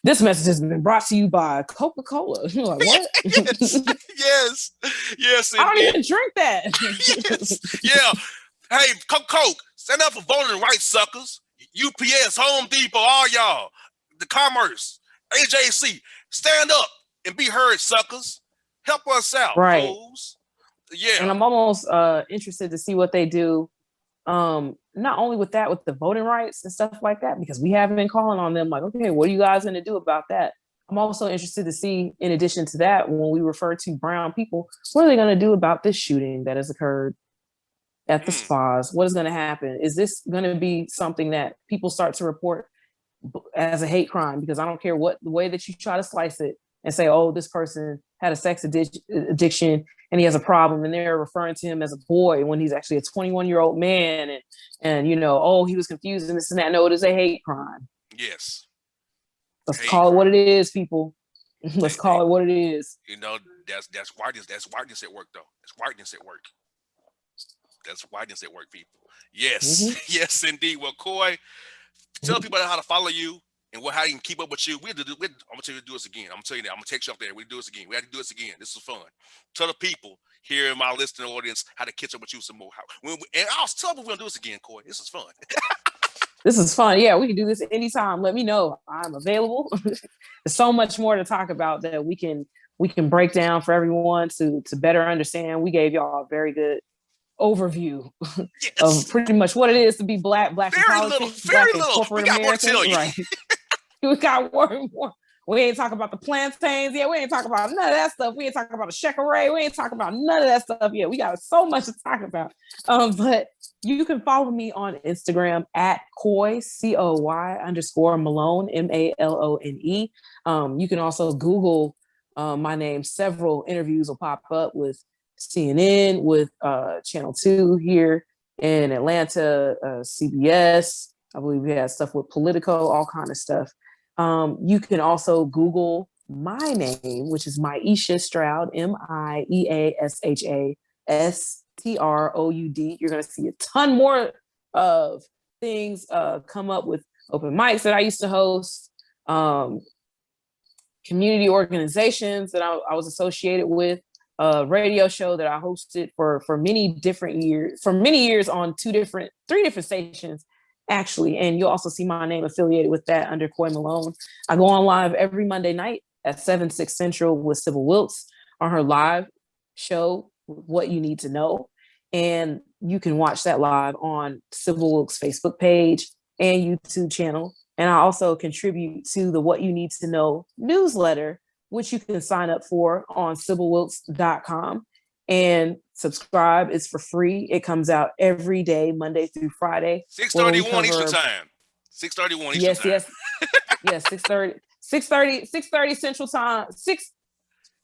This message has been brought to you by Coca-Cola. You're like, what? Yes. I don't even drink that. Yes. Yeah. Hey, Coke, stand up for voting rights, suckers. UPS, Home Depot, all y'all. The Commerce, AJC, stand up and be heard, suckers. Help us out, right? Hoes. Yeah. And I'm almost interested to see what they do. Not only with that, with the voting rights and stuff like that, because we haven't been calling on them like, okay, what are you guys going to do about that? I'm also interested to see, in addition to that, when we refer to brown people, what are they going to do about this shooting that has occurred at the spas? What is going to happen? Is this going to be something that people start to report as a hate crime? Because I don't care what the way that you try to slice it and say, oh, this person had a sex addiction and he has a problem, and they're referring to him as a boy when he's actually a 21-year-old man, and you know, oh, he was confused and this and that. No, it is a hate crime. Yes. Let's call it what it is, people. Let's call it what it is. You know, that's whiteness. That's whiteness at work, though. That's whiteness at work. That's whiteness at work, people. Yes, yes, indeed. Well, Coy, tell people how to follow you and how you can keep up with you. I'm gonna tell you to do this again. I'm gonna tell you that. I'm gonna text you up there. We do this again. We have to do this again. This is fun. Tell the people here in my listening audience how to catch up with you some more. And I'll tell people we're gonna do this again, Coy. This is fun. This is fun. Yeah, we can do this anytime. Let me know. I'm available. There's so much more to talk about that we can break down for everyone to better understand. We gave y'all a very good overview of Yes. pretty much what it is to be black in politics, black Very in little. We corporate got more to America. tell you. Right. We got more and more. We ain't talking about the plantains yet. We ain't talking about none of that stuff. We ain't talking about the shekaré. We ain't talking about none of that stuff yet. We got so much to talk about. But you can follow me on Instagram at Coy, COY_Malone, MALONE. You can also Google my name. Several interviews will pop up with CNN, with Channel 2 here in Atlanta, CBS. I believe we had stuff with Politico, all kind of stuff. You can also Google my name, which is Maisha Stroud, MIEASHASTROUD. You're going to see a ton more of things come up with open mics that I used to host, community organizations that I was associated with, a radio show that I hosted for many years on three different stations, actually. And you'll also see my name affiliated with that under Coy Malone. I go on live every Monday night at 7/6 Central with Sybil Wilkes on her live show, What You Need to Know. And you can watch that live on Sybil Wilkes' Facebook page and YouTube channel. And I also contribute to the What You Need to Know newsletter, which you can sign up for on sybilwilkes.com and subscribe. It's for free. It comes out every day, Monday through Friday. 6:31 Eastern time. 6:31 Eastern time. Yes, 6:30 Central Time, 6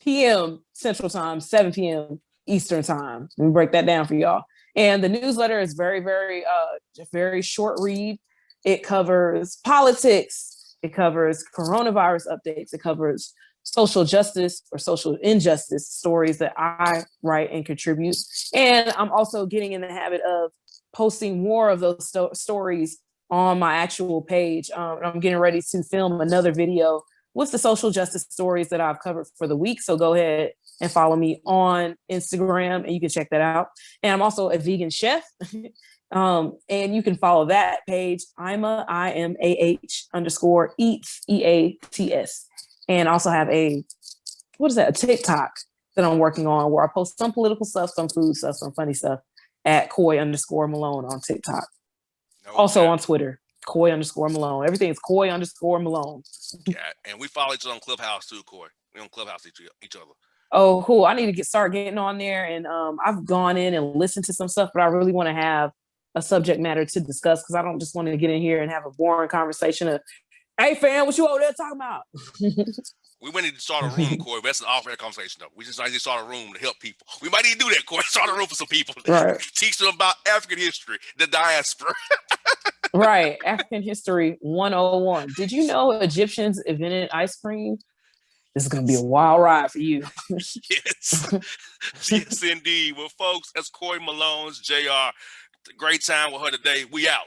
p.m. Central Time, 7 p.m. Eastern Time. Let me break that down for y'all. And the newsletter is very, very short read. It covers politics. It covers coronavirus updates. It covers social justice or social injustice stories that I write and contribute. And I'm also getting in the habit of posting more of those stories on my actual page. I'm getting ready to film another video with the social justice stories that I've covered for the week. So go ahead and follow me on Instagram and you can check that out. And I'm also a vegan chef. And you can follow that page, IMAH_eats, EATS. And I also have a TikTok that I'm working on where I post some political stuff, some food stuff, some funny stuff at Coy_Malone on TikTok. Also on Twitter, Coy_Malone. Everything is Coy_Malone. Yeah, and we follow each other on Clubhouse too, Coy. We on Clubhouse each other. Oh, cool. I need to start getting on there. And I've gone in and listened to some stuff, but I really want to have a subject matter to discuss because I don't just want to get in here and have a boring conversation of, hey, fam, what you over there talking about? We might need to start a room, Coy. That's an off-air conversation, though. We just need to start a room to help people. We might need to do that, Coy. Start a room for some people. Right. Teach them about African history, the diaspora. Right. African history 101. Did you know Egyptians invented ice cream? This is going to be a wild ride for you. Yes. Yes, indeed. Well, folks, that's Coy Malone's JR. Great time with her today. We out.